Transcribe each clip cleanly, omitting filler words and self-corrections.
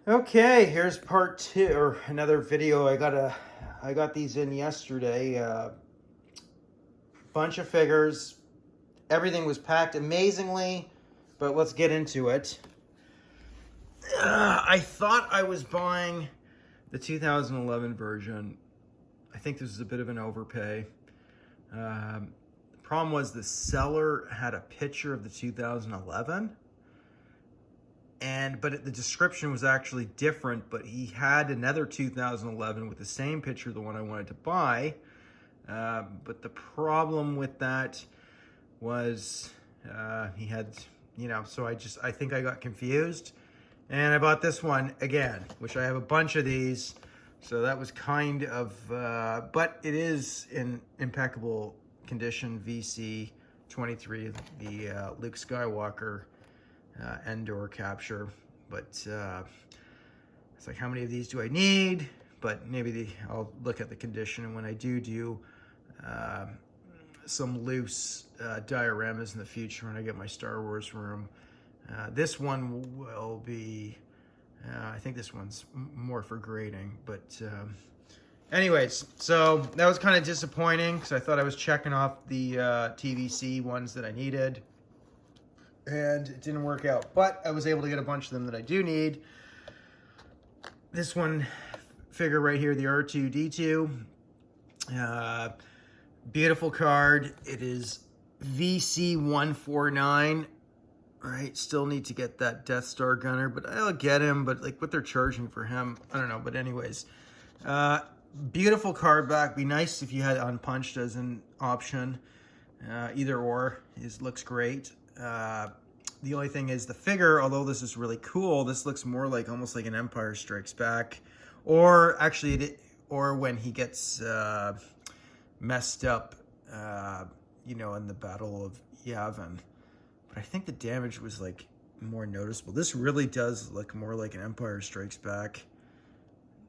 Okay, here's part two, or another video. I got these in yesterday. Bunch of figures. Everything was packed amazingly, but let's get into it. I thought I was buying the 2011 version. I think this is a bit of an overpay. The problem was the seller had a picture of the 2011. But the description was actually different, but he had another 2011 with the same picture, the one I wanted to buy. But the problem with that was he had, so I think I got confused. And I bought this one again, which I have a bunch of these. So that was kind of, but it is in impeccable condition, VC 23, the Luke Skywalker Endor capture. But it's like, how many of these do I need? But maybe I'll look at the condition, and when I do some loose dioramas in the future when I get my Star Wars room, this one will be, I think this one's more for grading. But anyways, so that was kind of disappointing because I thought I was checking off the TVC ones that I needed, and it didn't work out. But I was able to get a bunch of them that I do need. This one figure right here, the R2-D2. Beautiful card. It is VC149. Right, still need to get that Death Star gunner, but I'll get him. But like what they're charging for him, I don't know. But anyways, beautiful card back. Be nice if you had unpunched as an option. Either or looks great. The only thing is the figure, although this is really cool, this looks more like almost like an Empire Strikes Back, or actually, or when he gets messed up, in the Battle of Yavin. But I think the damage was like more noticeable. This really does look more like an Empire Strikes Back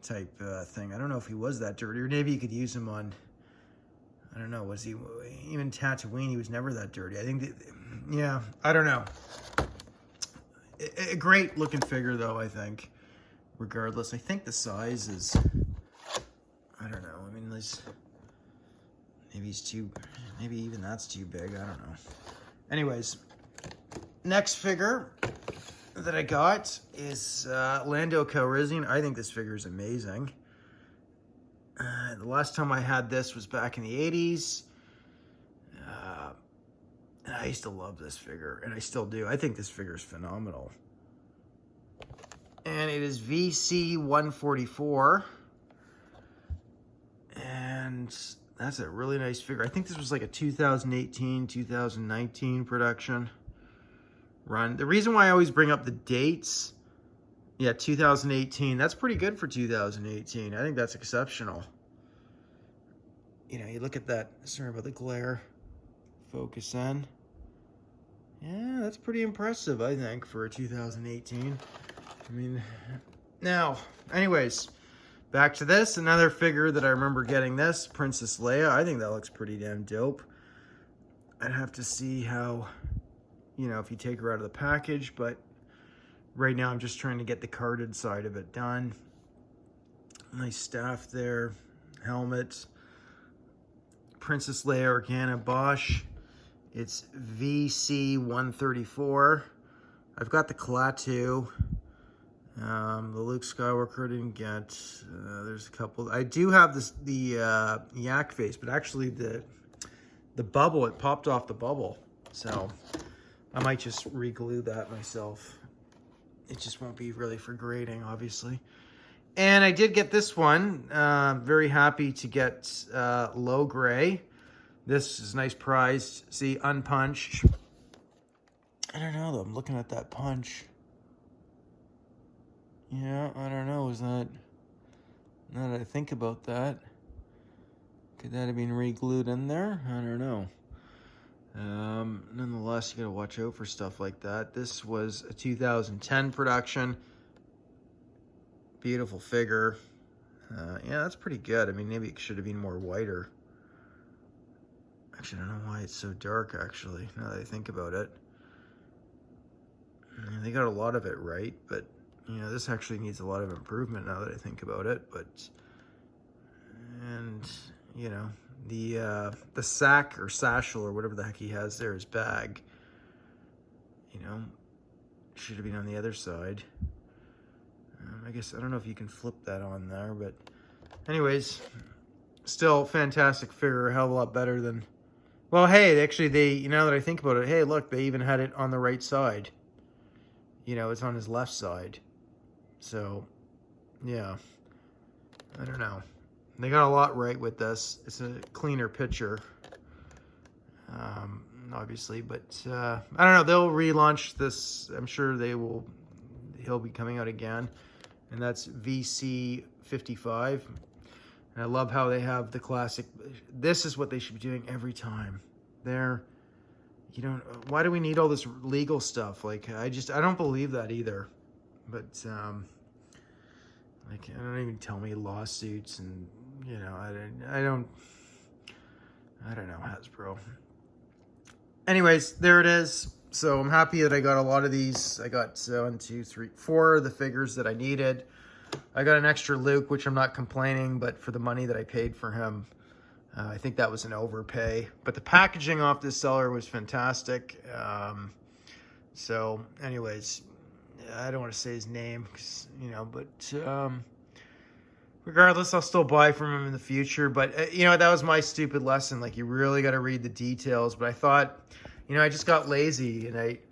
type thing. I don't know if he was that dirty, or maybe you could use him on, I don't know, was he, even Tatooine, he was never that dirty. I think, yeah, I don't know. A great looking figure though, I think, regardless. I think the size is, I don't know. I mean, maybe even that's too big. I don't know. Anyways, next figure that I got is Lando Calrissian. I think this figure is amazing. The last time I had this was back in the 80s. And I used to love this figure, and I still do. I think this figure is phenomenal. And it is VC144. And that's a really nice figure. I think this was like a 2018, 2019 production run. The reason why I always bring up the dates, yeah, 2018, that's pretty good for 2018. I think that's exceptional. You look at that, sorry about the glare, focus in. Yeah, that's pretty impressive, I think, for a 2018. I mean, now, anyways, back to this. Another figure that I remember getting this, Princess Leia. I think that looks pretty damn dope. I'd have to see how, if you take her out of the package, but right now I'm just trying to get the carded side of it done. Nice staff there, helmet. Princess Leia Organa Bosch. It's VC134. I've got the Klaatu. The Luke Skywalker didn't get. There's a couple. I do have the yak face, but actually the bubble, it popped off the bubble. So I might just re-glue that myself. It just won't be really for grading, obviously. And I did get this one. Very happy to get low gray. This is a nice prize. See, unpunched. I don't know though. I'm looking at that punch. Yeah, I don't know. Is that, now that I think about that, could that have been re-glued in there? I don't know. Nonetheless, you gotta watch out for stuff like that. This was a 2010 production. Beautiful figure. Yeah, that's pretty good. I mean, maybe it should have been more whiter. Actually, I don't know why it's so dark, actually, now that I think about it. They got a lot of it right, but You know, this actually needs a lot of improvement now that I think about it, but, and, you know, the sack or satchel or whatever the heck he has there, his bag, you know, should have been on the other side. I guess, I don't know if you can flip that on there, but anyways, still fantastic figure, a hell of a lot better than, well, hey, actually you know that I think about it, hey, look, they even had it on the right side. You know, it's on his left side. So, yeah, I don't know. They got a lot right with this. It's a cleaner picture, obviously, but I don't know. They'll relaunch this. I'm sure they will. He'll be coming out again, and that's VC 55. And I love how they have the classic. This is what they should be doing every time. You don't. Why do we need all this legal stuff? Like, I don't believe that either. But like, I don't even tell me lawsuits, and you know, I don't know, Hasbro. Anyways, there it is. So I'm happy that I got a lot of these. I got 1, 2, 3, 4 of the figures that I needed. I got an extra Luke, which I'm not complaining, but for the money that I paid for him, I think that was an overpay. But the packaging off this seller was fantastic. So anyways, I don't want to say his name, 'cause, you know, but regardless, I'll still buy from him in the future. But, you know, that was my stupid lesson. Like, you really got to read the details. But I thought, you know, I just got lazy.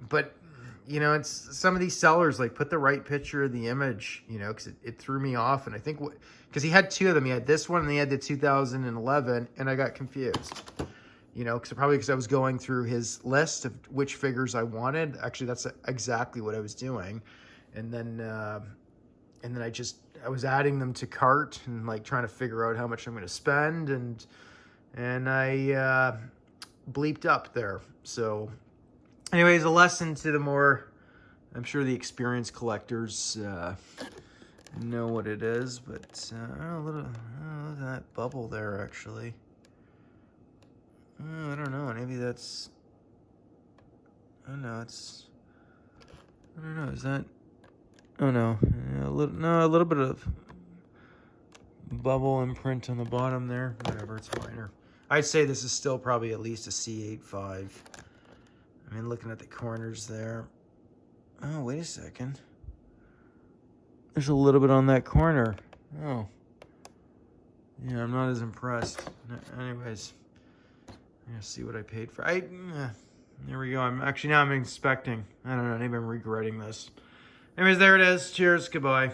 But, you know, it's some of these sellers, like, put the right picture of the image, you know, because it threw me off. And I think, because he had 2 of them. He had this one and he had the 2011. And I got confused. You know, probably because I was going through his list of which figures I wanted. Actually, that's exactly what I was doing. And then I was adding them to cart and like trying to figure out how much I'm going to spend. And I bleeped up there. So anyways, a lesson to the more, I'm sure the experienced collectors know what it is. But look at that bubble there, actually. I don't know. Maybe that's. Oh no, it's. I don't know. Is that? Oh no, a little bit of bubble imprint on the bottom there. Whatever, it's minor. I'd say this is still probably at least a C85. I mean, looking at the corners there. Oh, wait a second. There's a little bit on that corner. Oh. Yeah, I'm not as impressed. Anyways. I'm gonna see what I paid for. There we go. Now I'm inspecting. I don't know. Maybe I'm regretting this. Anyways, there it is. Cheers. Goodbye.